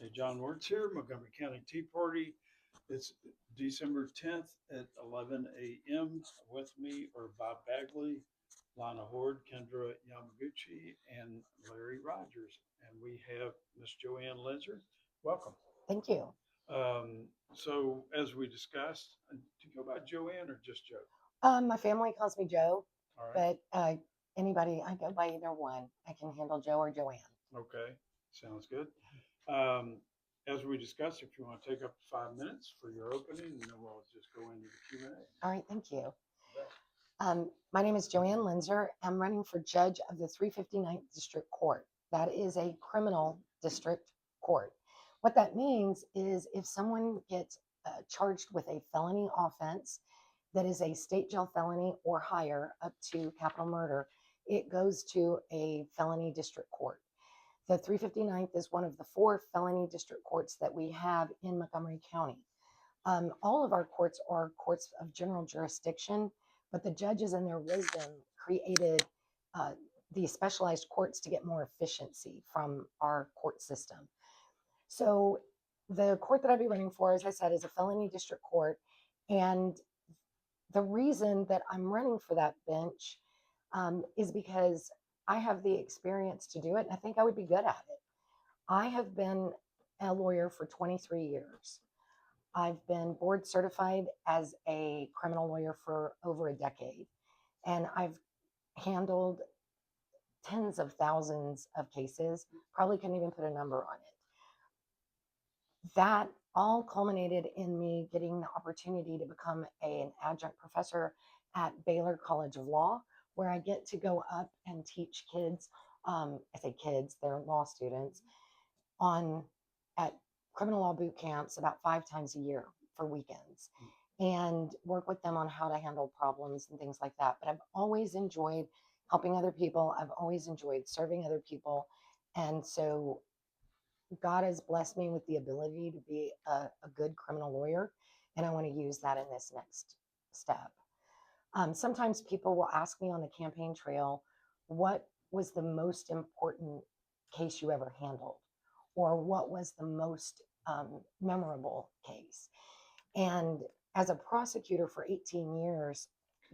Hey, John Wertz here, Montgomery County Tea Party. It's December 10th at 11 a.m. With me are Bob Bagley, Lana Horde, Kendra Yamaguchi, and Larry Rogers. And we have Miss Joanne Linzer. Welcome. Thank you. So, as we discussed, do you go by Joanne or just Joe? My family calls me Joe, All right. but anybody, I go by either one. I can handle Joe or Joanne. Okay. Sounds good. Um, as we discussed, if you want to take up 5 minutes for your opening, and then we'll just go into the Q&A. All right, thank you. My name is Joanne Linzer. I'm running for judge of the 359th District Court. That is a criminal district court. What that means is if someone gets charged with a felony offense that is a state jail felony or higher up to capital murder, it goes to a felony district court. The 359th is one of the 4 felony district courts that we have in Montgomery County. All of our courts are courts of general jurisdiction, but the judges in their wisdom created uh, these specialized courts to get more efficiency from our court system. So the court that I'll be running for, as I said, is a felony district court. And the reason that I'm running for that bench is because I have the experience to do it, and I think I would be good at it. I have been a lawyer for 23 years. I've been board certified as a criminal lawyer for over a decade, and I've handled tens of thousands of cases, probably couldn't even put a number on it. That all culminated in me getting the opportunity to become an adjunct professor at Baylor College of Law, where I get to go up and teach kids, I say kids, they're law students, on at criminal law boot camps about 5 times a year for weekends and work with them on how to handle problems and things like that. But I've always enjoyed helping other people. I've always enjoyed serving other people. And so God has blessed me with the ability to be a good criminal lawyer. And I want to use that in this next step. Sometimes people will ask me on the campaign trail, what was the most important case you ever handled? Or what was the most memorable case? And as a prosecutor for 18 years,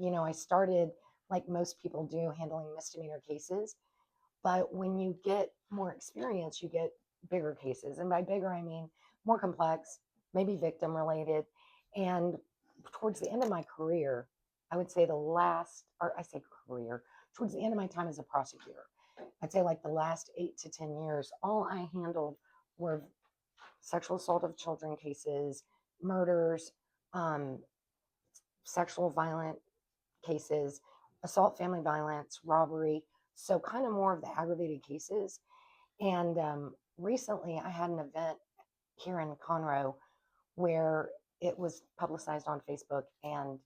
I started like most people do handling misdemeanor cases. But when you get more experience, you get bigger cases. And by bigger, I mean more complex, maybe victim related. And towards the end of my career, I would say towards the end of my time as a prosecutor, I'd say like the last 8 to 10 years, all I handled were sexual assault of children cases, murders, um, sexual violent cases, assault, family violence, robbery. So kind of more of the aggravated cases. And recently I had an event here in Conroe where it was publicized on Facebook. And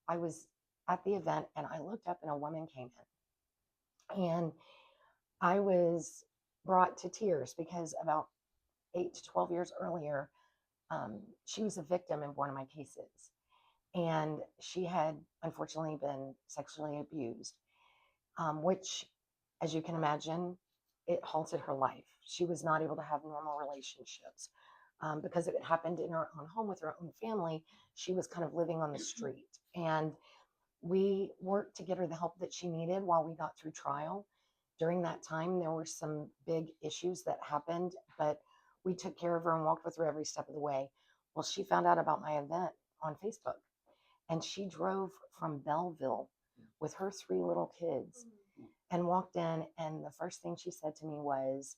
I was at the event and I looked up and a woman came in. And I was brought to tears because about 8 to 12 years earlier, she was a victim in one of my cases. And she had unfortunately been sexually abused, which, as you can imagine, it halted her life. She was not able to have normal relationships because it happened in her own home with her own family. She was kind of living on the street. And we worked to get her the help that she needed while we got through trial. During that time, there were some big issues that happened, but we took care of her and walked with her every step of the way. Well, she found out about my event on Facebook and she drove from Belleville with her 3 little kids and walked in. And the first thing she said to me was,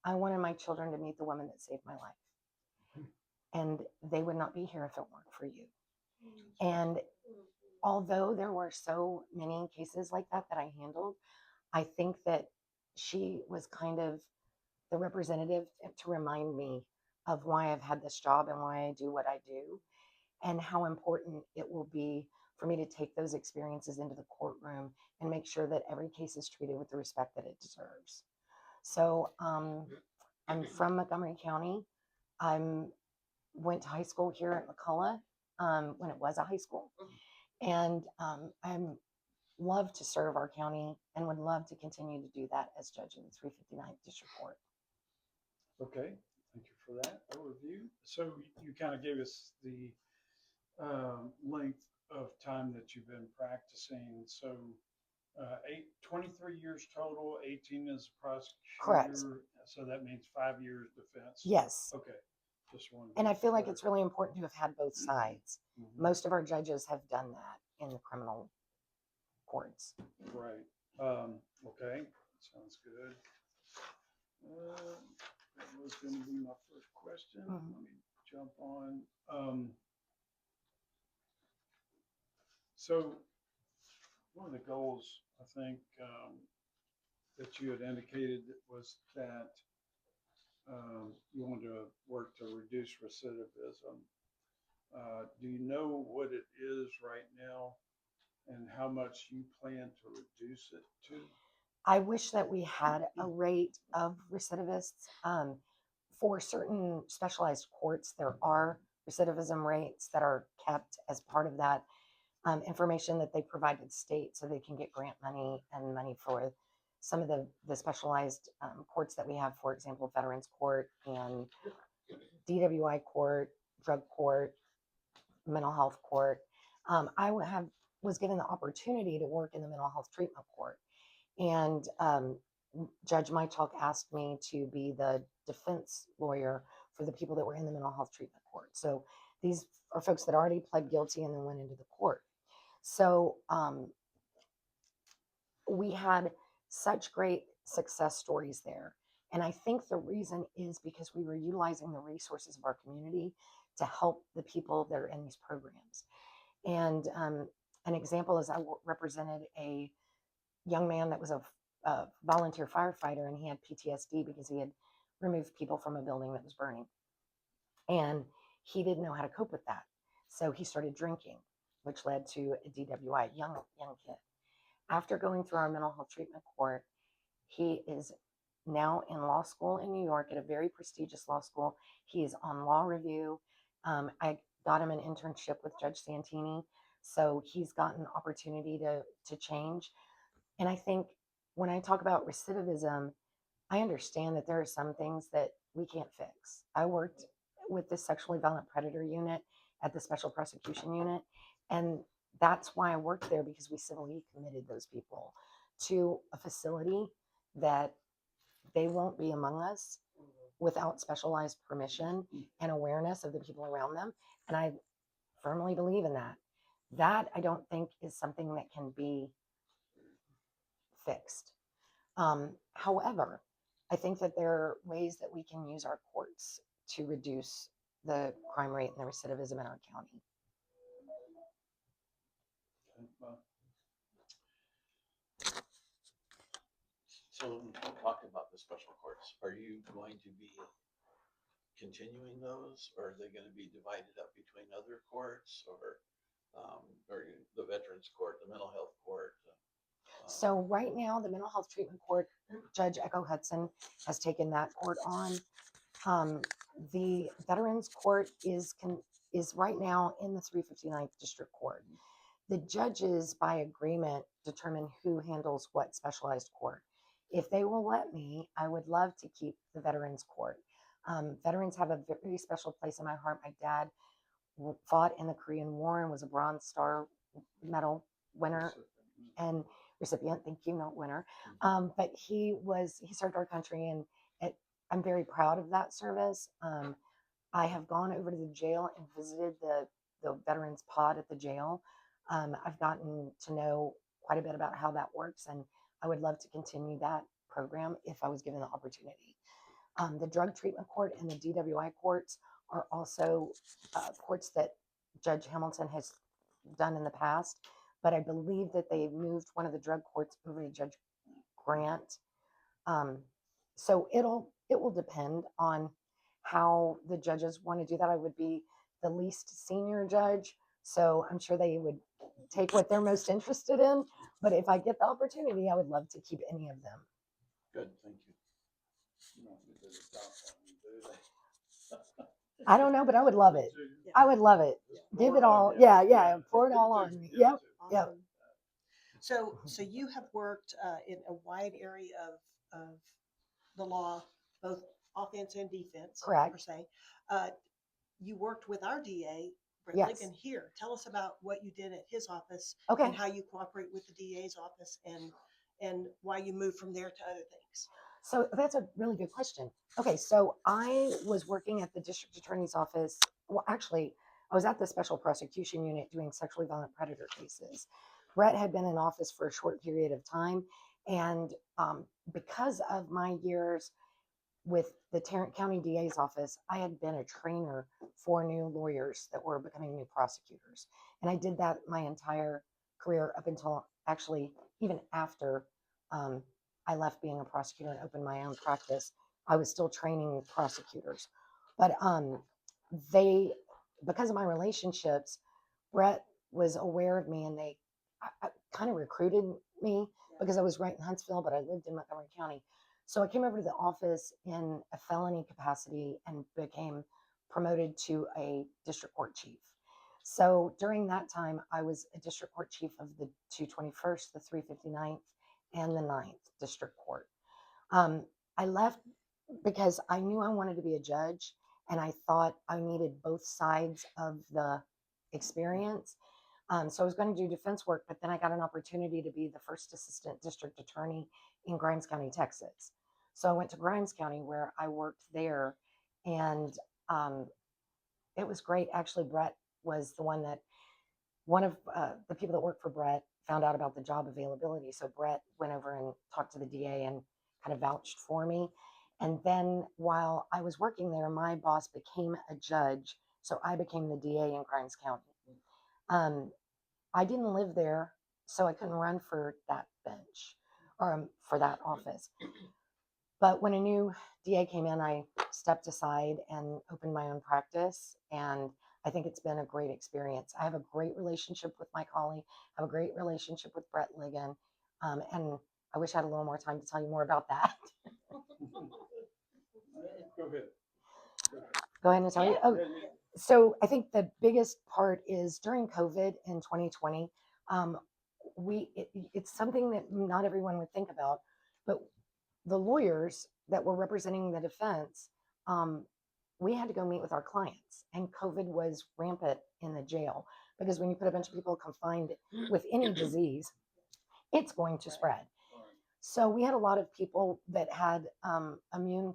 I wanted my children to meet the woman that saved my life. And they would not be here if it weren't for you. And although there were so many cases like that that I handled, I think that she was kind of the representative to remind me of why I've had this job and why I do what I do, and how important it will be for me to take those experiences into the courtroom and make sure that every case is treated with the respect that it deserves. So I'm from Montgomery County. I went to high school here at McCullough when it was a high school. And I'm love to serve our county and would love to continue to do that as judge in the 359th District Court. Okay, Thank you for that overview. So you kind of gave us the length of time that you've been practicing. So 23 years total, 18 as a Correct. prosecutor. So that means 5 years defense. Yes. Okay. Just one. And I feel like it's really important to have had both sides. Mhm. Most of our judges have done that in the criminal courts. Right. Okay. Sounds good. That was going to be my first question. Mhm. Let me jump on. So one of the goals, I think, that you had indicated was that you want to work to reduce recidivism. Do you know what it is right now and how much you plan to reduce it to? I wish that we had a rate of recidivists. For certain specialized courts, there are recidivism rates that are kept as part of that information that they provide to the state so they can get grant money and money for some of the specialized courts that we have, for example, Veterans Court and DWI Court, Drug Court, Mental Health Court. Was given the opportunity to work in the Mental Health Treatment Court. And Judge Mychalk asked me to be the defense lawyer for the people that were in the mental health treatment court. So these are folks that already pled guilty and then went into the court. So we had such great success stories there. And I think the reason is because we were utilizing the resources of our community to help the people that are in these programs. And an example is I represented a young man that was a volunteer firefighter, and he had PTSD because he had removed people from a building that was burning. And he didn't know how to cope with that. So he started drinking, which led to a DWI, young kid. After going through our mental health treatment court, he is now in law school in New York at a very prestigious law school. He is on law review. I got him an internship with Judge Santini. So he's gotten an opportunity to change. And I think when I talk about recidivism, I understand that there are some things that we can't fix. I worked with the sexually violent predator unit at the special prosecution unit. And that's why I worked there, because we civilly committed those people to a facility that they won't be among us without specialized permission and awareness of the people around them. And I firmly believe in that. That I don't think is something that can be fixed. However, I think that there are ways that we can use our courts to reduce the crime rate and the recidivism in our county. So talking about the special courts, are you going to be continuing those, or are they going to be divided up between other courts, or the Veterans Court, the Mental Health Court? So right now, the mental health treatment court, Judge Echo Hudson has taken that court on. The Veterans Court is right now in the 359th District Court. The judges, by agreement, determine who handles what specialized court. If they will let me, I would love to keep the Veterans Court. Veterans have a very special place in my heart. My dad fought in the Korean War and was a Bronze Star medal winner and recipient. Thank you, not winner. But he served our country, and I'm very proud of that service. I have gone over to the jail and visited the veterans pod at the jail. I've gotten to know quite a bit about how that works, and I would love to continue that program if I was given the opportunity. The drug treatment court and the DWI courts are also courts that Judge Hamilton has done in the past, but I believe that they moved one of the drug courts over to Judge Grant. So it will depend on how the judges want to do that. I would be the least senior judge, so I'm sure they would take what they're most interested in. But if I get the opportunity, I would love to keep any of them. Good, thank you. I don't know, but I would love it. I would love it. Give it all. Yeah. Pour it all on me. Yep. Yep. So you have worked in a wide area of the law, both offense and defense, Correct. per se. You worked with our DA, Brett Yes. Ligon, here. Tell us about what you did at his office Okay. and how you cooperate with the DA's office and why you moved from there to other things. So that's a really good question. Okay, so I was working at the district attorney's office. Well, actually, I was at the special prosecution unit doing sexually violent predator cases. Brett had been in office for a short period of time. And because of my years with the Tarrant County DA's office, I had been a trainer for new lawyers that were becoming new prosecutors. And I did that my entire career up until actually even after I left being a prosecutor and opened my own practice. I was still training prosecutors. But they, because of my relationships, Brett was aware of me and they kind of recruited me because I was right in Huntsville, but I lived in Montgomery County. So I came over to the office in a felony capacity and became promoted to a district court chief. So during that time, I was a district court chief of the 221st, the 359th, and the 9th district court. I left because I knew I wanted to be a judge and I thought I needed both sides of the experience. So I was going to do defense work, but then I got an opportunity to be the first assistant district attorney in Grimes County, Texas. So I went to Grimes County where I worked there, and it was great. Actually, Brett was the one that one of the people that worked for Brett found out about the job availability. So Brett went over and talked to the DA and kind of vouched for me. And then while I was working there, my boss became a judge. So I became the DA in Grimes County. I didn't live there, so I couldn't run for that bench or for that office. But when a new DA came in, I stepped aside and opened my own practice. And I think it's been a great experience. I have a great relationship with my colleague. I have a great relationship with Brett Ligon. And I wish I had a little more time to tell you more about that. Go ahead. Go ahead and tell you. Oh, so I think the biggest part is during COVID in 2020, it's something that not everyone would think about, but the lawyers that were representing the defense, we had to go meet with our clients, and COVID was rampant in the jail because when you put a bunch of people confined with any disease, it's going to spread. So we had a lot of people that had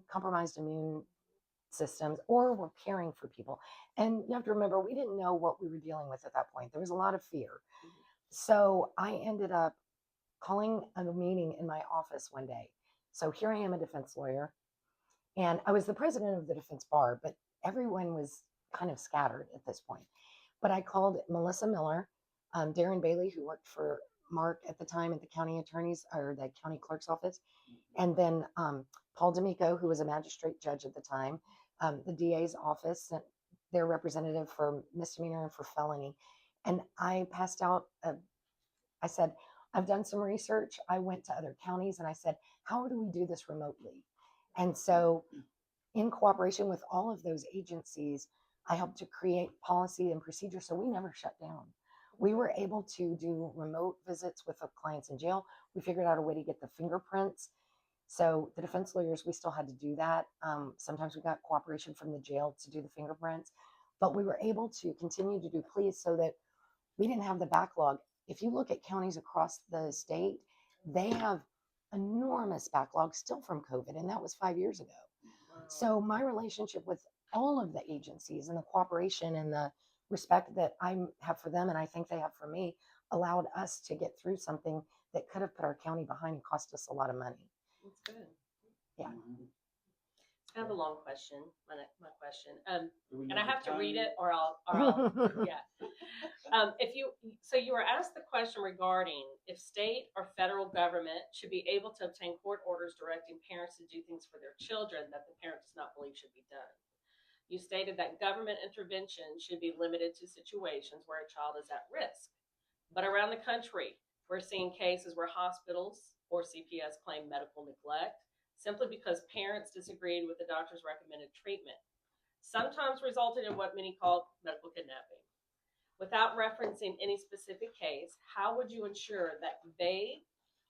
compromised immune systems or were caring for people. And you have to remember, we didn't know what we were dealing with at that point. There was a lot of fear. So I ended up calling a meeting in my office one day. So here I am, a defense lawyer, and I was the president of the defense bar, but everyone was kind of scattered at this point. But I called Melissa Miller, Darren Bailey, who worked for Mark at the time at the county attorney's or the county clerk's office, and then Paul D'Amico, who was a magistrate judge at the time. The DA's office sent their representative for misdemeanor and for felony. And I passed out, I said, I've done some research. I went to other counties and I said, how do we do this remotely? And so in cooperation with all of those agencies, I helped to create policy and procedure so we never shut down. We were able to do remote visits with the clients in jail. We figured out a way to get the fingerprints. So the defense lawyers, we still had to do that. Sometimes we got cooperation from the jail to do the fingerprints, but we were able to continue to do pleas so that we didn't have the backlog. If you look at counties across the state, they have enormous backlog still from COVID, and that was 5 years ago. So my relationship with all of the agencies and the cooperation and the respect that I have for them and I think they have for me allowed us to get through something that could have put our county behind and cost us a lot of money. That's good. Yeah. I have a long question. My question. Do we And know I have the to read time? it, or I'll yeah. You were asked the question regarding if state or federal government should be able to obtain court orders directing parents to do things for their children that the parent does not believe should be done. You stated that government intervention should be limited to situations where a child is at risk. But around the country, we're seeing cases where hospitals or CPS claim medical neglect simply because parents disagreed with the doctor's recommended treatment, sometimes resulting in what many call medical kidnapping. Without referencing any specific case, how would you ensure that vague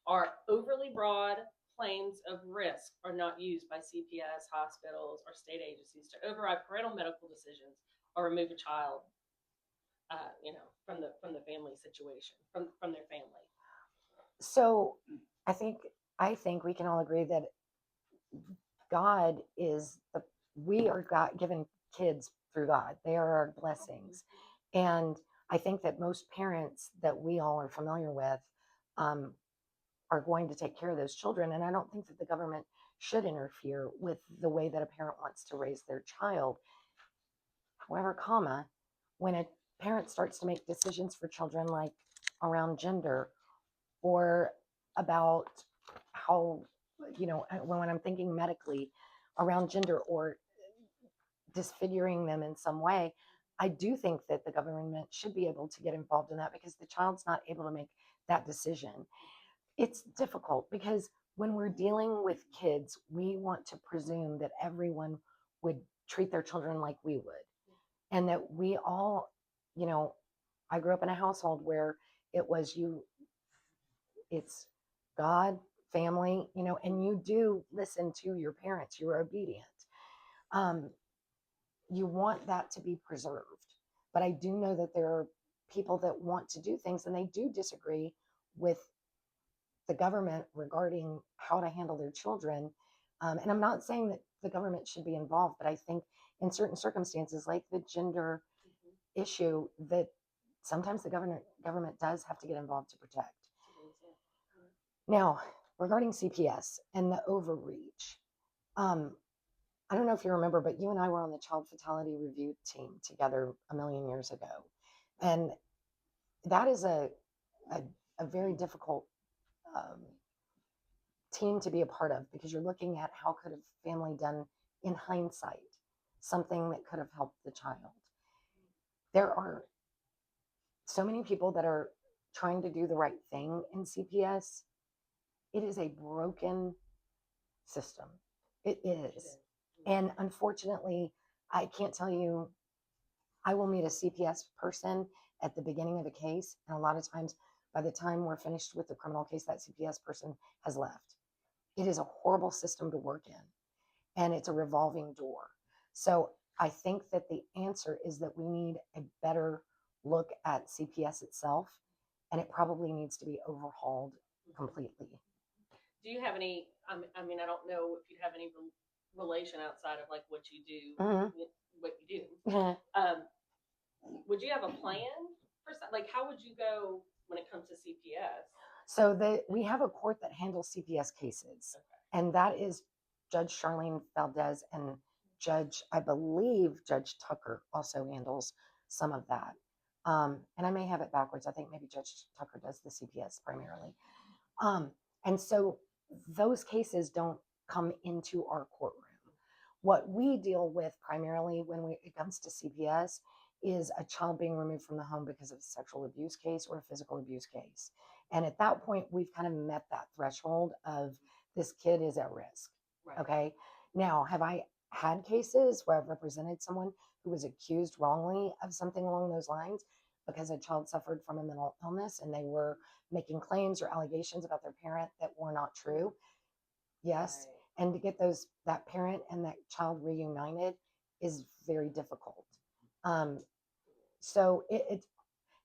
or overly broad claims of risk are not used by CPS, hospitals, or state agencies to override parental medical decisions or remove a child, from the family situation, from their family. So I think we can all agree that God is we are God given kids through God. They are our blessings. And I think that most parents that we all are familiar with um, are going to take care of those children. And I don't think that the government should interfere with the way that a parent wants to raise their child. However, when a parent starts to make decisions for children like around gender or about how, when I'm thinking medically around gender or disfiguring them in some way, I do think that the government should be able to get involved in that because the child's not able to make that decision. It's difficult because when we're dealing with kids, we want to presume that everyone would treat their children like we would. And that we all, I grew up in a household where it's God, family, and you do listen to your parents, you're obedient. Um, you want that to be preserved. But I do know that there are people that want to do things and they do disagree with the government regarding how to handle their children. And I'm not saying that the government should be involved, but I think in certain circumstances, like the gender issue, that sometimes the government does have to get involved to protect. Now, regarding CPS and the overreach, I don't know if you remember, but you and I were on the child fatality review team together a million years ago. And that is a very difficult team to be a part of because you're looking at how could a family done in hindsight something that could have helped the child. There are so many people that are trying to do the right thing in CPS. It is a broken system. It is. And unfortunately, I can't tell you, I will meet a CPS person at the beginning of a case. And a lot of times, by the time we're finished with the criminal case, that CPS person has left. It is a horrible system to work in, and it's a revolving door. So I think that the answer is that we need a better look at CPS itself, and it probably needs to be overhauled completely. Do you have any? I don't know if you have any relation outside of like what you do, what you do. Mm-hmm. Would you have a plan for like how would you go when it comes to CPS? So we have a court that handles CPS cases, and that is Judge Charlene Valdez and I believe Judge Tucker also handles some of that. And I may have it backwards. I think maybe Judge Tucker does the CPS primarily. And so those cases don't come into our courtroom. What we deal with primarily when it comes to CPS is a child being removed from the home because of a sexual abuse case or a physical abuse case. And at that point, we've kind of met that threshold of this kid is at risk. Right. Okay. Now, have I had cases where I've represented someone who was accused wrongly of something along those lines because a child suffered from a mental illness and they were making claims or allegations about their parent that were not true? Yes. Right. And to get that parent and that child reunited is very difficult. So it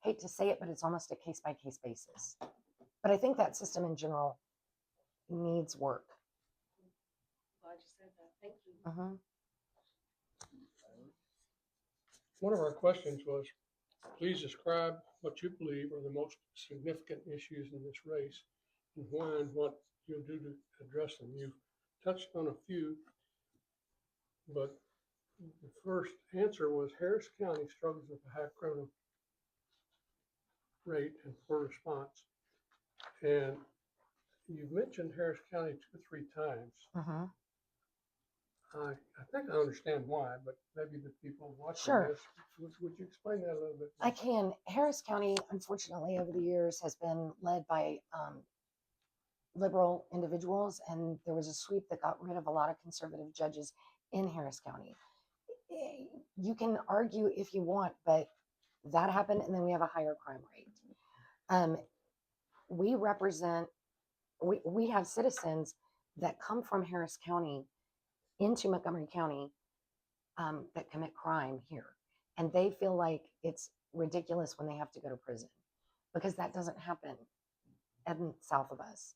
hate to say it, but it's almost a case by case basis. But I think that system in general needs work. Glad you said that. Thank you. Uh-huh. One of our questions was, please describe what you believe are the most significant issues in this race and why and what you'll do to address them. You've touched on a few, but the first answer was Harris County struggles with a high criminal rate and poor response. And you've mentioned Harris County 2 or 3 times. Uh-huh. I think I understand why, but maybe the people watching this, would you explain that a little bit? I can. Harris County, unfortunately, over the years has been led by liberal individuals, and there was a sweep that got rid of a lot of conservative judges in Harris County. You can argue if you want, but that happened, and then we have a higher crime rate. We have citizens that come from Harris County into Montgomery County that commit crime here. And they feel like it's ridiculous when they have to go to prison because that doesn't happen south of us.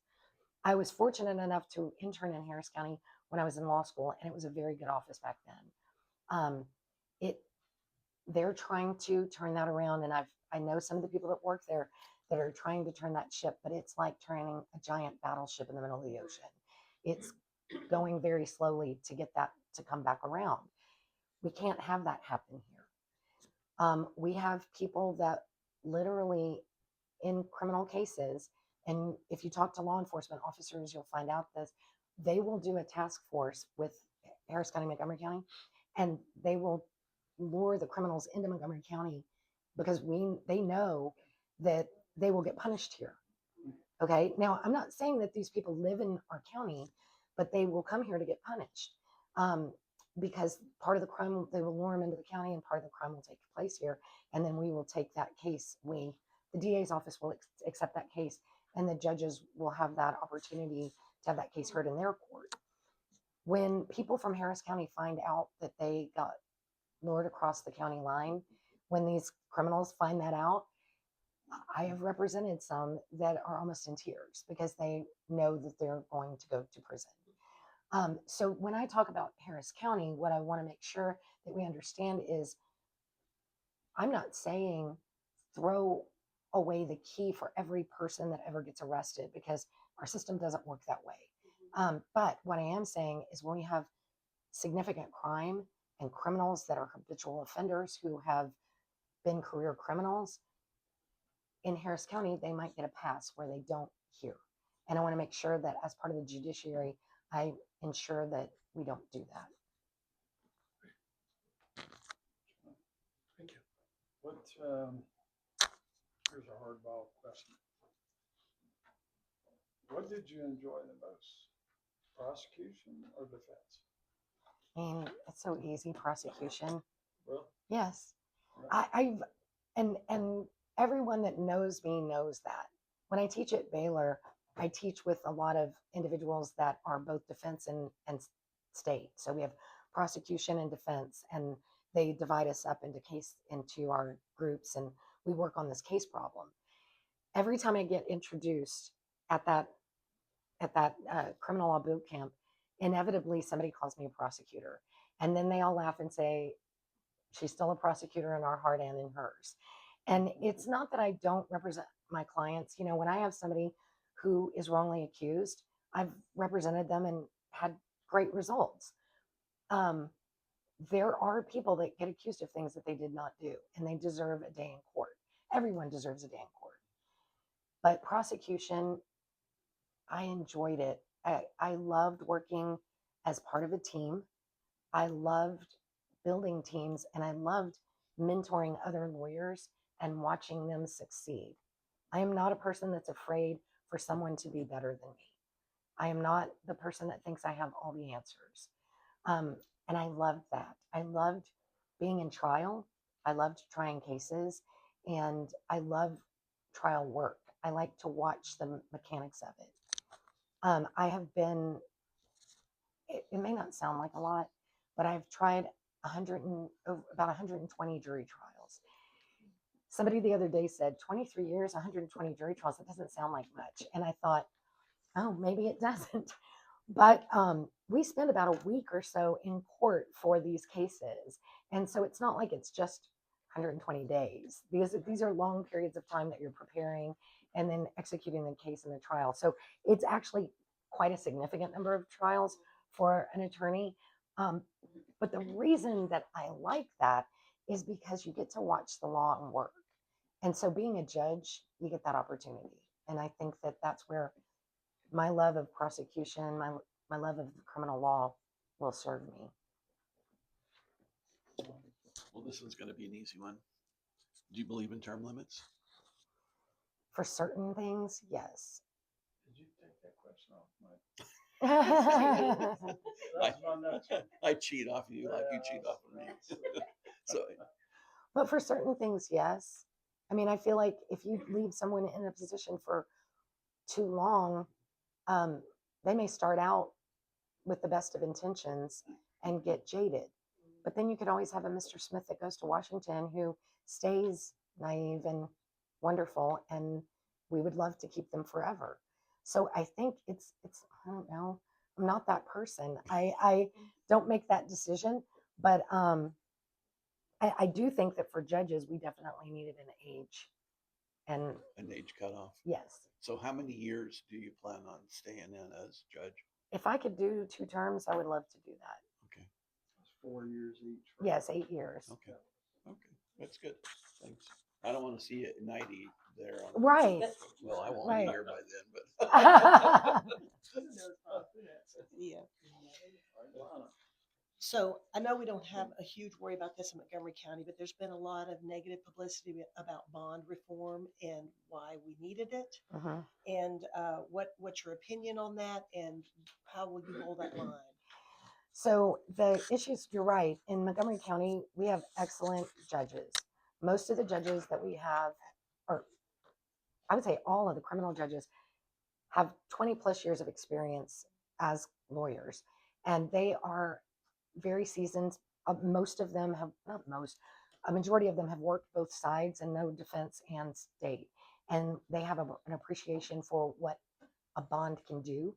I was fortunate enough to intern in Harris County when I was in law school, and it was a very good office back then. It they're trying to turn that around, and I know some of the people that work there that are trying to turn that ship, but it's like turning a giant battleship in the middle of the ocean. It's going very slowly to get that to come back around. We can't have that happen here. We have people that literally in criminal cases, and if you talk to law enforcement officers, you'll find out this, they will do a task force with Harris County, Montgomery County, and they will lure the criminals into Montgomery County because they know that they will get punished here. Okay. Now, I'm not saying that these people live in our county, but they will come here to get punished because part of the crime, they will lure them into the county and part of the crime will take place here. And then we will take that case. The DA's office will accept that case and the judges will have that opportunity to have that case heard in their court. When people from Harris County find out that they got lured across the county line, when these criminals find that out, I have represented some that are almost in tears because they know that they're going to go to prison. So when I talk about Harris County, what I want to make sure that we understand is I'm not saying throw away the key for every person that ever gets arrested because our system doesn't work that way. But what I am saying is when we have significant crime and criminals that are habitual offenders who have been career criminals, in Harris County, they might get a pass where they don't here. And I want to make sure that as part of the judiciary, I ensure that we don't do that. Thank you. Here's a hardball question. What did you enjoy the most? Prosecution or defense? I mean, it's so easy, prosecution. Well, Yes. I've and everyone that knows me knows that. When I teach at Baylor, I teach with a lot of individuals that are both defense and state. So we have prosecution and defense, and they divide us up into our groups, and we work on this case problem. Every time I get introduced at that criminal law boot camp, inevitably somebody calls me a prosecutor, and then they all laugh and say, she's still a prosecutor in our heart and in hers. And it's not that I don't represent my clients. You know, when I have somebody who is wrongly accused, I've represented them and had great results. There are people that get accused of things that they did not do, and they deserve a day in court. Everyone deserves a day in court. But prosecution, I enjoyed it. I loved working as part of a team. I loved building teams, and I loved mentoring other lawyers and watching them succeed. I am not a person that's afraid for someone to be better than me. I am not the person that thinks I have all the answers. And I loved that. I loved being in trial. I loved trying cases, and I love trial work. I like to watch the mechanics of it. I have been, it may not sound like a lot, but I've tried about 120 jury trials. Somebody the other day said 23 years, 120 jury trials. That doesn't sound like much. And I thought, oh, maybe it doesn't. But we spend about a week or so in court for these cases. And so it's not like it's just 120 days. These are long periods of time that you're preparing and then executing the case in the trial. So it's actually quite a significant number of trials for an attorney. But the reason that I like that is because you get to watch the law and work. And so being a judge, you get that opportunity. And I think that that's where my love of prosecution, my love of the criminal law will serve me. Well, this one's going to be an easy one. Do you believe in term limits? For certain things, yes. did you take that question off, Mike? But That's my next one. I cheat off of you like you cheat off of me. So, for certain things, yes. I mean, I feel like if you leave someone in a position for too long, they may start out with the best of intentions and get jaded. But then you could always have a Mr. Smith that goes to Washington who stays naive and wonderful, and we would love to keep them forever. So I think it's I don't know. I'm not that person. I don't make that decision, but I do think that for judges, we definitely needed an age. And An age cutoff. yes, So how many years do you plan on staying in as judge? if I could do 2 terms, I would love to do that. Okay, It's 4 years each. right? Yes, 8 years. okay, okay. That's good. Thanks. I don't want to see you at 90 there. On, Right. well, I won't Right. be here by then, but. Yeah. So I know we don't have a huge worry about this in Montgomery County, but there's been a lot of negative publicity about bond reform and why we needed it. Mhm. And what's your opinion on that, and how will you hold that line? So the issues, you're right. In Montgomery County, we have excellent judges. Most of the judges that we have, or I would say all of the criminal judges, have 20 plus years of experience as lawyers, and they are very seasoned. Most of them have, not most, a majority of them have worked both sides and know defense and state. And they have an appreciation for what a bond can do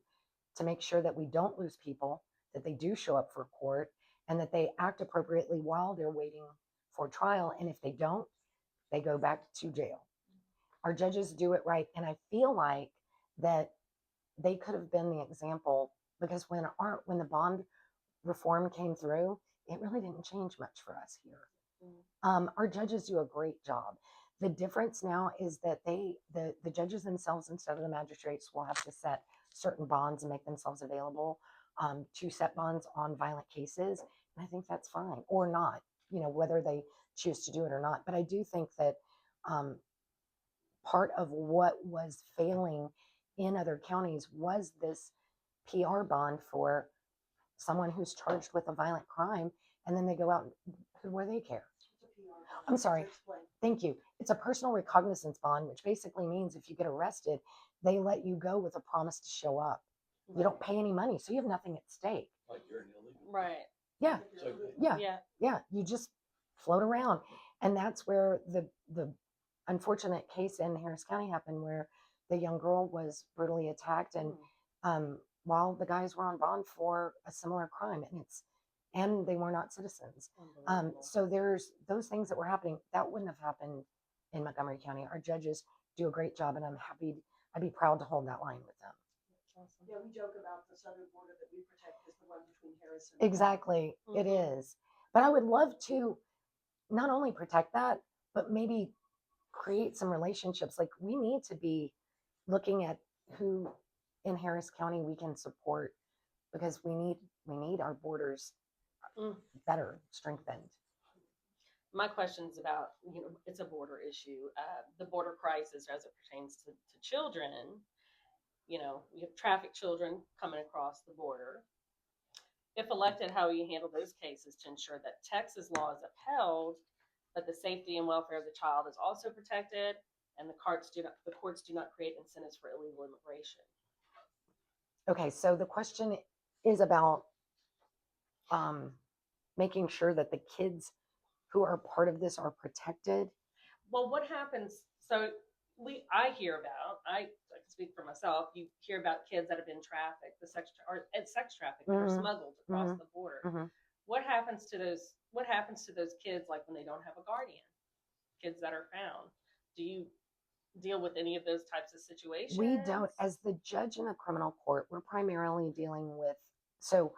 to make sure that we don't lose people, that they do show up for court, and that they act appropriately while they're waiting for trial. And if they don't, they go back to jail. Our judges do it right. And I feel like that they could have been the example, because when the bond reform came through, it really didn't change much for us here. Our judges do a great job. The difference now is that the judges themselves, instead of the magistrates, will have to set certain bonds and make themselves available to set bonds on violent cases. And I think that's fine, or not, whether they choose to do it or not. But I do think that part of what was failing in other counties was this PR bond for someone who's charged with a violent crime, and then they go out and who do they care? I'm sorry. Thank you. It's a personal recognizance bond, which basically means if you get arrested, they let you go with a promise to show up. You don't pay any money, so you have nothing at stake. Like you're an illegal. Right. Yeah, So, yeah, Yeah. yeah. You just float around, and that's where the unfortunate case in Harris County happened, where the young girl was brutally attacked, and while the guys were on bond for a similar crime, and they were not citizens. So there's those things that were happening that wouldn't have happened in Montgomery County. Our judges do a great job, and I'd be proud to hold that line with them. Yeah, we joke about the southern border that we protect is the one between Harris and Exactly, it is. But I would love to not only protect that, but maybe create some relationships. Like, we need to be looking at who in Harris County we can support, because we need our borders better strengthened. My question is about, it's a border issue. The border crisis as it pertains to children. You have trafficked children coming across the border. If elected, how will you handle those cases to ensure that Texas law is upheld, but the safety and welfare of the child is also protected, and the courts do not create incentives for illegal immigration? Okay, so the question is about making sure that the kids who are part of this are protected. Well, what happens? So I can speak for myself. You hear about kids that have been trafficked, sex trafficked, or smuggled across the border. What happens to those? What happens to those kids, like when they don't have a guardian? Kids that are found. Do you deal with any of those types of situations? We don't. As the judge in a criminal court, we're primarily dealing with, so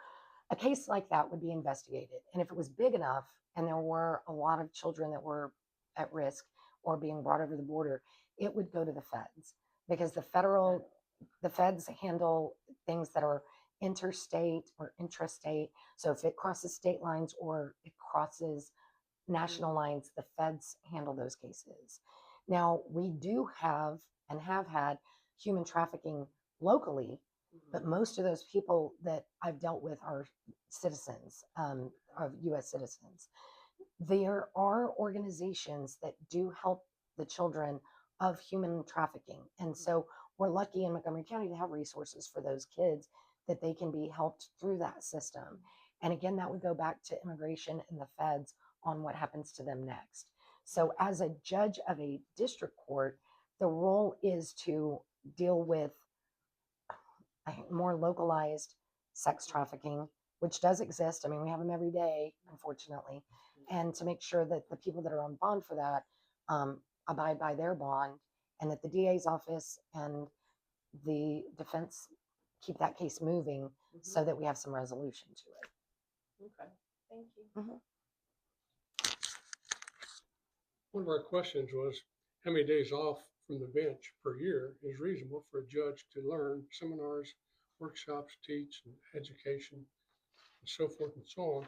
a case like that would be investigated. And if it was big enough and there were a lot of children that were at risk or being brought over the border, it would go to the feds, because the feds handle things that are interstate or intrastate. So if it crosses state lines or it crosses national lines, the feds handle those cases. Now, we do have and have had human trafficking locally, but most of those people that I've dealt with are citizens, of U.S. citizens. There are organizations that do help the children of human trafficking. And so we're lucky in Montgomery County to have resources for those kids that they can be helped through that system. And again, that would go back to immigration and the feds on what happens to them next. So as a judge of a district court, the role is to deal with more localized sex trafficking, which does exist. I mean, we have them every day, unfortunately. And to make sure that the people that are on bond for that abide by their bond, and that the DA's office and the defense keep that case moving so that we have some resolution to it. Okay, thank you. One of our questions was, how many days off from the bench per year is reasonable for a judge to learn seminars, workshops, teach, and education, and so forth and so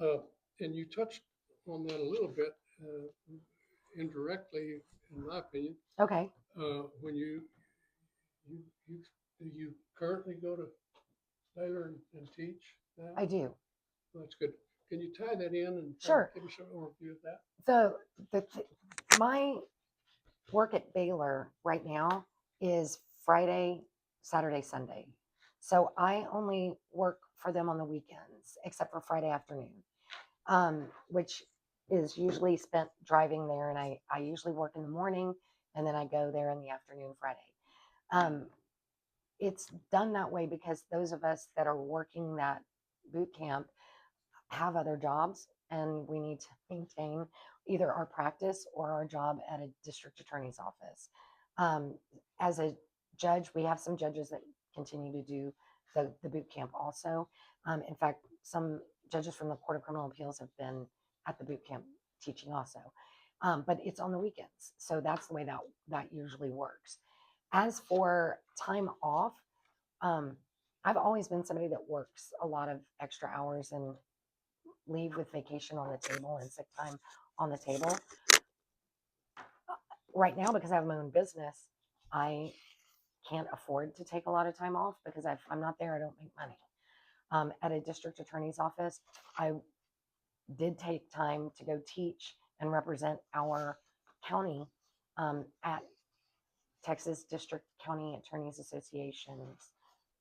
on. And you touched on that a little bit indirectly, in my opinion. Okay. When you do you currently go to Baylor and teach now? I do. That's good. Can you tie that in and Sure. give us an overview of that? My work at Baylor right now is Friday, Saturday, Sunday. So I only work for them on the weekends, except for Friday afternoon, which is usually spent driving there. And I usually work in the morning and then I go there in the afternoon Friday. It's done that way because those of us that are working that boot camp have other jobs, and we need to maintain either our practice or our job at a district attorney's office. As a judge, we have some judges that continue to do the boot camp also. In fact, some judges from the Court of Criminal Appeals have been at the boot camp teaching also. But it's on the weekends. So that's the way that usually works. As for time off, I've always been somebody that works a lot of extra hours and leave with vacation on the table and sick time on the table. Right now, because I have my own business, I can't afford to take a lot of time off because if I'm not there, I don't make money. At a district attorney's office, I did take time to go teach and represent our county at Texas District County Attorneys Association's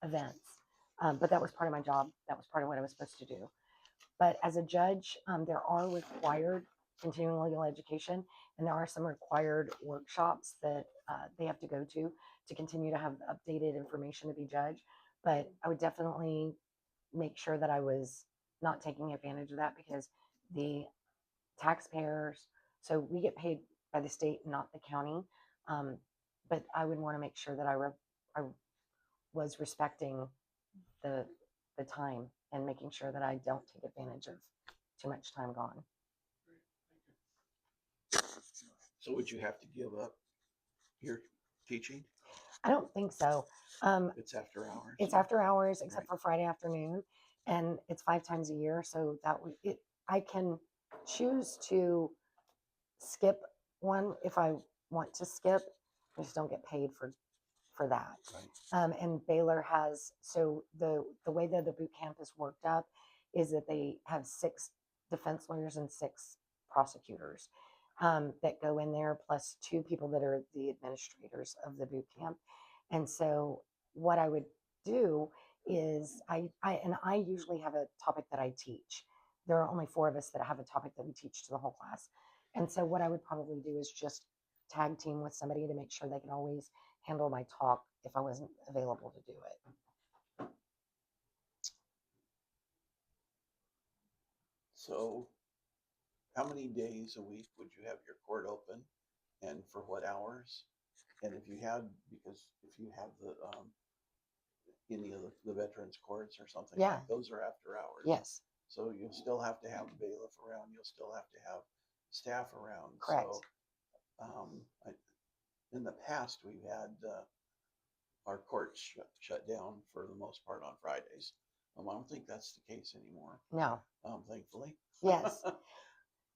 events. But that was part of my job. That was part of what I was supposed to do. But as a judge, there are required continuing legal education, and there are some required workshops that they have to go to continue to have updated information to be judged. But I would definitely make sure that I was not taking advantage of that because the taxpayers, so we get paid by the state, not the county. But I would want to make sure that I was respecting the time and making sure that I don't take advantage of too much time gone. So would you have to give up your teaching? I don't think so. It's after hours? It's after hours, except Right. for Friday afternoon, and it's 5 times a year. So that I can choose to skip one if I want to skip. I just don't get paid for that. Right. And Baylor has, so the way that the boot camp is worked up is that they have 6 defense lawyers and 6 prosecutors that go in there, plus 2 people that are the administrators of the boot camp. And so what I would do is I usually have a topic that I teach. There are only 4 of us that have a topic that we teach to the whole class. And so what I would probably do is just tag team with somebody to make sure they can always handle my talk if I wasn't available to do it. So how many days a week would you have your court open and for what hours? And if you have any of the veterans courts or something, Yeah. like those are after hours. Yes, So you'll still have to have a bailiff around. You'll still have to have staff around. correct. So, in the past, we've had our courts shut down for the most part on Fridays. I don't think that's the case anymore, No, thankfully. yes.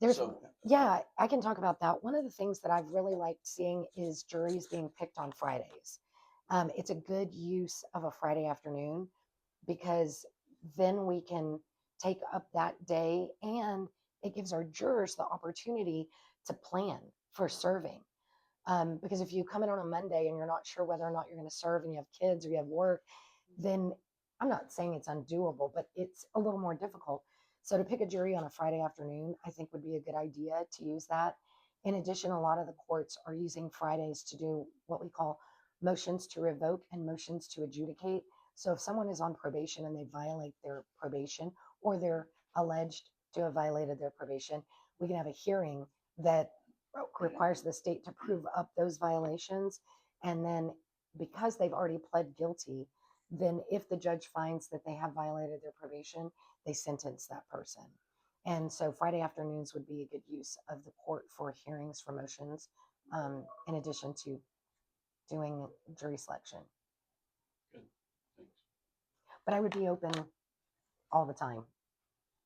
There's, So, yeah, I can talk about that. One of the things that I've really liked seeing is juries being picked on Fridays. It's a good use of a Friday afternoon because then we can take up that day and it gives our jurors the opportunity to plan for serving. Because if you come in on a Monday and you're not sure whether or not you're going to serve and you have kids or you have work, then I'm not saying it's undoable, but it's a little more difficult. So to pick a jury on a Friday afternoon, I think would be a good idea to use that. In addition, a lot of the courts are using Fridays to do what we call motions to revoke and motions to adjudicate. So if someone is on probation and they violate their probation, or they're alleged to have violated their probation, we can have a hearing that requires the state to prove up those violations. And then because they've already pled guilty, then if the judge finds that they have violated their probation, they sentence that person. And so Friday afternoons would be a good use of the court for hearings for motions, in addition to doing jury selection. Good, thanks. But I would be open all the time,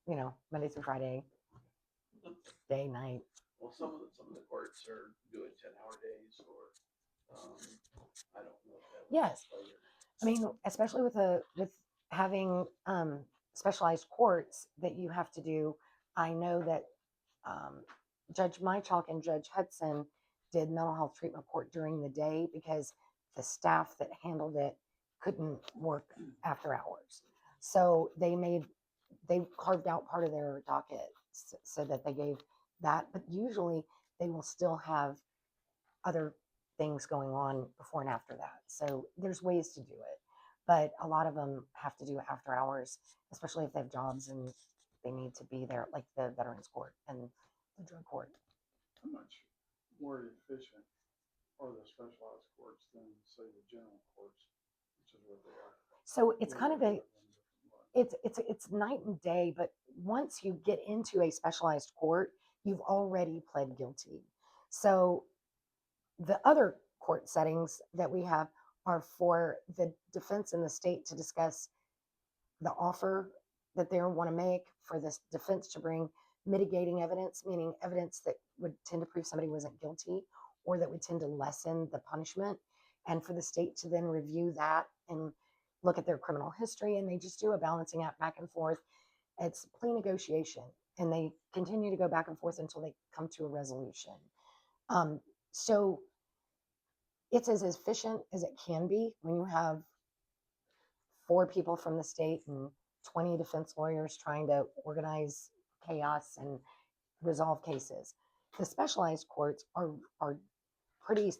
Monday through Friday, day, night. Well, some of the courts are doing 10-hour days, or, I don't know. If that Yes. I mean, especially with having specialized courts that you have to do. I know that Judge Mychalk and Judge Hudson did mental health treatment court during the day because the staff that handled it couldn't work after hours. So they carved out part of their docket so that they gave that. But usually they will still have other things going on before and after that. So there's ways to do it, but a lot of them have to do after hours, especially if they have jobs and they need to be there, like the Veterans Court and the drug court. How much more efficient are the specialized courts than, say, the general courts, which is what they are? So it's kind of it's night and day, but once you get into a specialized court, you've already pled guilty. So the other court settings that we have are for the defense and the state to discuss the offer that they want to make, for this defense to bring mitigating evidence, meaning evidence that would tend to prove somebody wasn't guilty or that would tend to lessen the punishment, and for the state to then review that and look at their criminal history, and they just do a balancing act back and forth. It's plea negotiation, and they continue to go back and forth until they come to a resolution. So it's as efficient as it can be when you have 4 people from the state and 20 defense lawyers trying to organize chaos and resolve cases. The specialized courts are pretty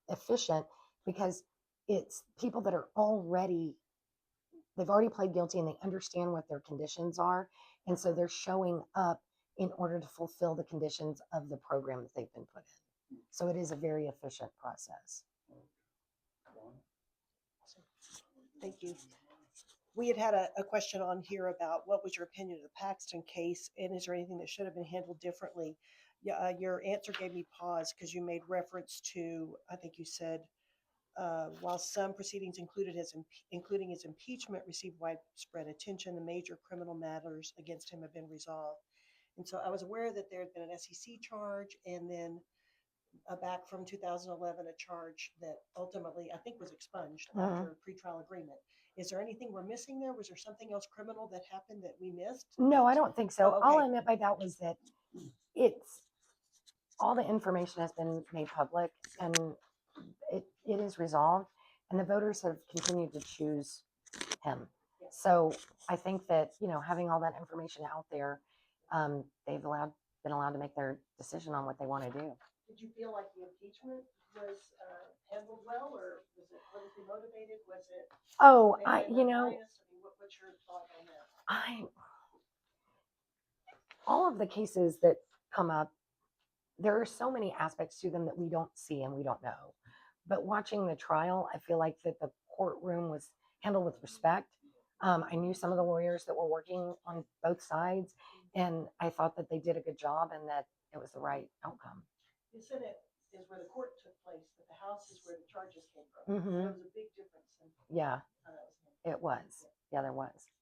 efficient because it's people that are they've already pled guilty and they understand what their conditions are. And so they're showing up in order to fulfill the conditions of the program that they've been put in. So it is a very efficient process. Thank you. We had a question on here about what was your opinion of the Paxton case, and is there anything that should have been handled differently? Yeah, your answer gave me pause because you made reference to, I think you said, while some proceedings including his impeachment received widespread attention, the major criminal matters against him have been resolved. And so I was aware that there had been an SEC charge, and then back from 2011, a charge that ultimately I think was expunged after a pretrial agreement. Is there anything we're missing there? Was there something else criminal that happened that we missed? No, I don't think so. Oh, okay. All I meant by that was that all the information has been made public, and it is resolved, and the voters have continued to choose him. So I think that, having all that information out there, they've been allowed to make their decision on what they want to do. Did you feel like the impeachment was handled well, or was it politically motivated? Was it? Oh, biased? I mean, what's your thought on that? All of the cases that come up, there are so many aspects to them that we don't see and we don't know. But watching the trial, I feel like that the courtroom was handled with respect. I knew some of the lawyers that were working on both sides, and I thought that they did a good job and that it was the right outcome. The Senate is where the court took place, but the House is where the charges came from. Mm-hmm. There was a big difference. Yeah, it was. Yeah, there was.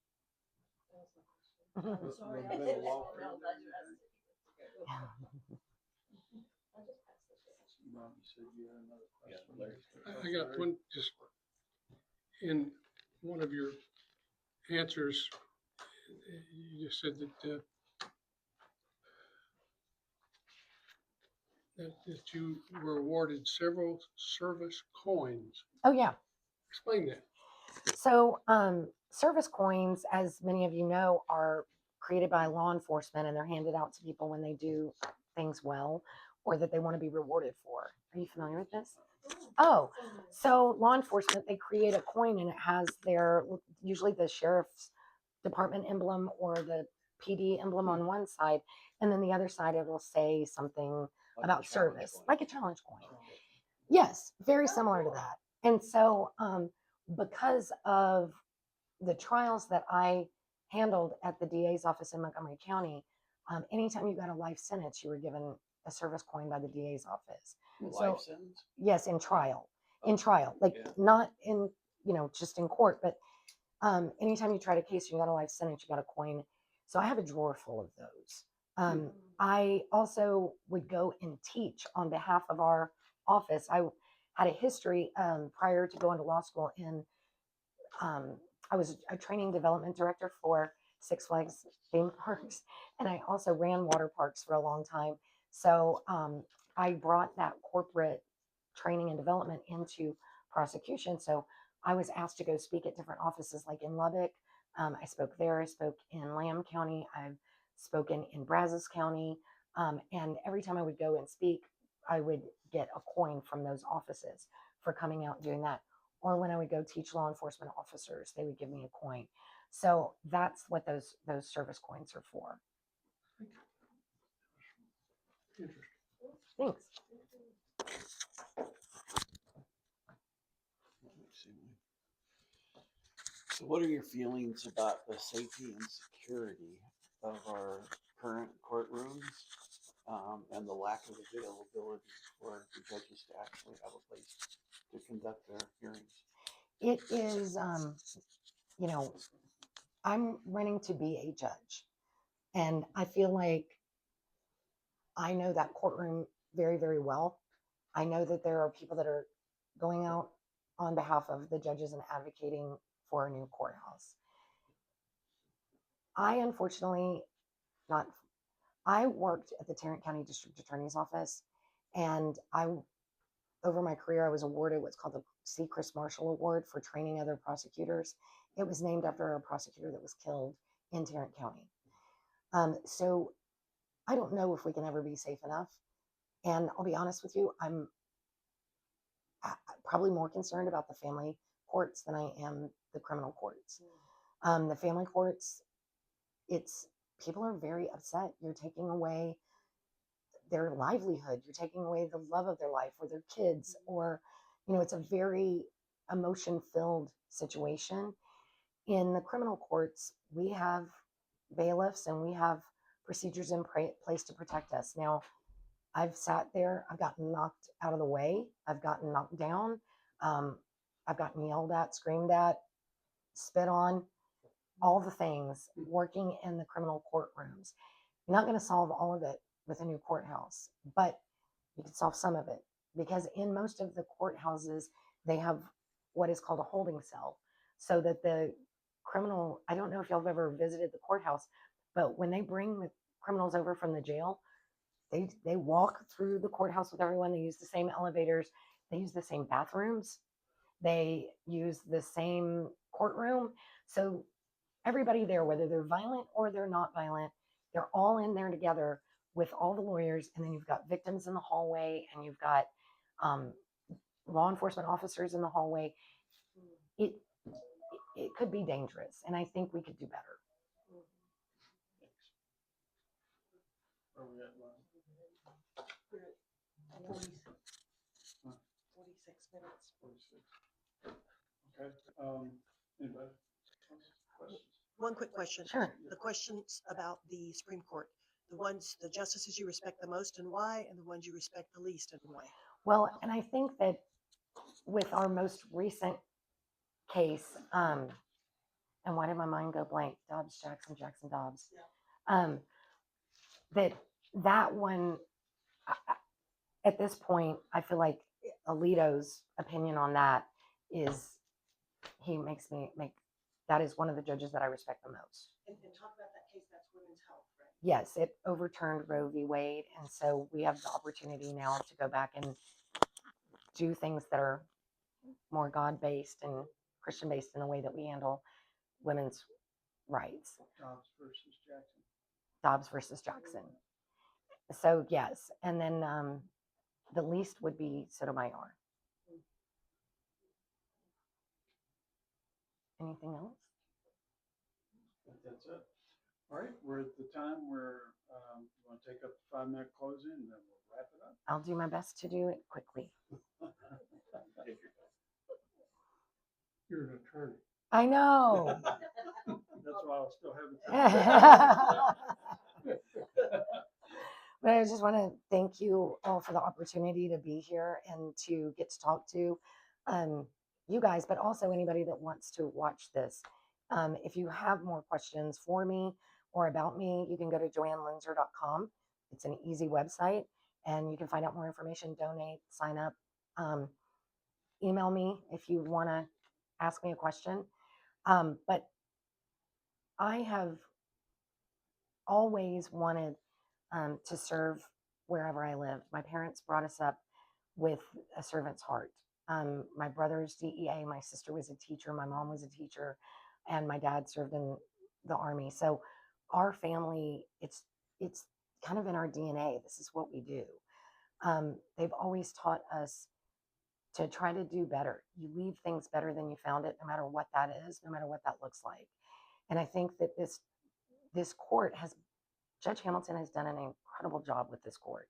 I'm sorry. I Little law was- firm. Ron, you said you had another Yeah, question. Larry's- I got one, just in one of your answers, you just said that that you were awarded several service coins. Oh yeah. Explain that. So, service coins, as many of you know, are created by law enforcement and they're handed out to people when they do things well or that they want to be rewarded for. Are you familiar with this? Oh, so law enforcement, they create a coin and it has their, usually the sheriff's department emblem or the PD emblem on one side, and then the other side it will say something Like about a challenge service, coin. like a challenge coin. Yes, very similar to that. And so, because of the trials that I handled at the DA's office in Montgomery County, anytime you got a life sentence, you were given a service coin by the DA's office. Life sentence? Yes, in trial, like Yeah. not in, just in court, but anytime you tried a case and you got a life sentence, you got a coin. So I have a drawer full of those. I also would go and teach on behalf of our office. I had a history prior to going to law school in, I was a training development director for Six Flags theme parks, and I also ran water parks for a long time. So I brought that corporate training and development into prosecution. So I was asked to go speak at different offices, like in Lubbock. I spoke there. I spoke in Lamb County. I've spoken in Brazos County. And every time I would go and speak, I would get a coin from those offices for coming out and doing that. Or when I would go teach law enforcement officers, they would give me a coin. So that's what those service coins are for. Interesting. Thanks. So what are your feelings about the safety and security of our current courtrooms, and the lack of availability for the judges to actually have a place to conduct their hearings? It is, I'm running to be a judge, and I feel like I know that courtroom very, very well. I know that there are people that are going out on behalf of the judges and advocating for a new courthouse. I unfortunately not. I worked at the Tarrant County District Attorney's Office, and over my career, I was awarded what's called the C. Chris Marshall Award for training other prosecutors. It was named after a prosecutor that was killed in Tarrant County. So I don't know if we can ever be safe enough. And I'll be honest with you, I'm probably more concerned about the family courts than I am the criminal courts. The family courts, people are very upset. You're taking away their livelihood. You're taking away the love of their life or their kids, or, it's a very emotion filled situation. In the criminal courts, we have bailiffs and we have procedures in place to protect us. Now, I've sat there, I've gotten knocked out of the way, I've gotten knocked down, I've gotten yelled at, screamed at, spit on, all the things working in the criminal courtrooms. You're not going to solve all of it with a new courthouse, but you can solve some of it, because in most of the courthouses, they have what is called a holding cell, so that the criminal, I don't know if y'all have ever visited the courthouse, but when they bring the criminals over from the jail, they walk through the courthouse with everyone. They use the same elevators. They use the same bathrooms. They use the same courtroom. So everybody there, whether they're violent or they're not violent, they're all in there together with all the lawyers. And then you've got victims in the hallway, and you've got law enforcement officers in the hallway. It could be dangerous, and I think we could do better. Are we at one? 46 minutes. 46. Okay, anybody? Questions? One quick question. Sure. The questions about the Supreme Court, the justices you respect the most and why, and the ones you respect the least and why. Well, and I think that with our most recent case, and why did my mind go blank? Jackson Dobbs. That one, at this point, I feel like Alito's opinion on that is, that is one of the judges that I respect the most. And talk about that case, that's women's health, right? yes, it overturned Roe v. Wade. And so we have the opportunity now to go back and do things that are more God-based and Christian-based in the way that we handle women's rights. Dobbs versus Jackson. Dobbs versus Jackson. So yes, and then the least would be Sotomayor. Anything else? I think that's it. All right, we're at the time where you want to take up the 5-minute closing and then we'll wrap it up. I'll do my best to do it quickly. You're an attorney. I know. That's why I still haven't. But I just want to thank you all for the opportunity to be here and to get to talk to you guys, but also anybody that wants to watch this. If you have more questions for me or about me, you can go to joannelinzer.com. It's an easy website and you can find out more information, donate, sign up. Email me if you want to ask me a question. But I have always wanted to serve wherever I lived. My parents brought us up with a servant's heart. My brother's DEA, my sister was a teacher, my mom was a teacher, and my dad served in the Army. So our family, it's kind of in our DNA. This is what we do. They've always taught us to try to do better. You leave things better than you found it, no matter what that is, no matter what that looks like. And I think that this court has, Judge Hamilton has done an incredible job with this court,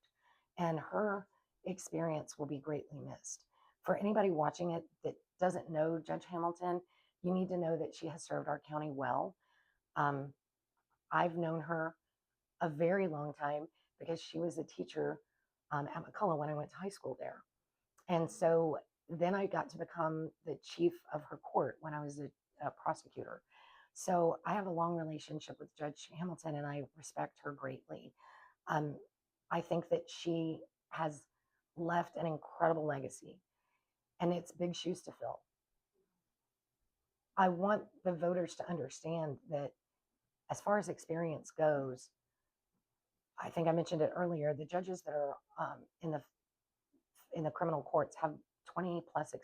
and her experience will be greatly missed. For anybody watching it that doesn't know Judge Hamilton, you need to know that she has served our county well. I've known her a very long time because she was a teacher at McCullough when I went to high school there. And so then I got to become the chief of her court when I was a prosecutor. So I have a long relationship with Judge Hamilton and I respect her greatly. I think that she has left an incredible legacy and it's big shoes to fill. I want the voters to understand that as far as experience goes, I think I mentioned it earlier, the judges that are in the criminal courts have 20 plus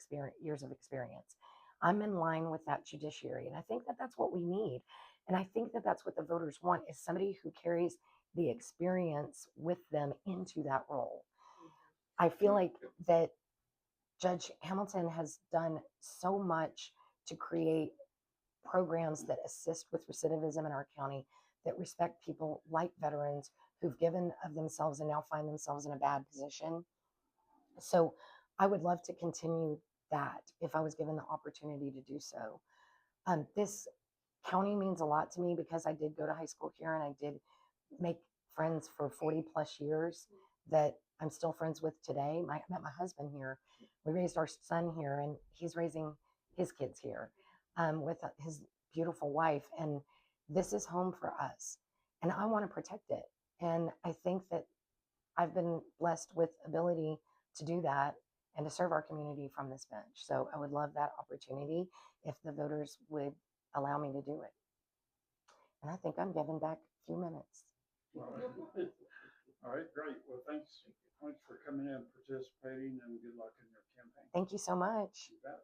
years of experience. I'm in line with that judiciary. And I think that that's what we need. And I think that that's what the voters want is somebody who carries the experience with them into that role. I feel like that Judge Hamilton has done so much to create programs that assist with recidivism in our county, that respect people like veterans who've given of themselves and now find themselves in a bad position. So I would love to continue that if I was given the opportunity to do so. This county means a lot to me because I did go to high school here and I did make friends for 40 plus years that I'm still friends with today. I met my husband here. We raised our son here and he's raising his kids here with his beautiful wife. And this is home for us and I want to protect it. And I think that I've been blessed with ability to do that and to serve our community from this bench. So I would love that opportunity if the voters would allow me to do it. And I think I'm giving back a few minutes. All right, great. Well, thanks for coming in, participating, and good luck in your campaign. Thank you so much. You bet.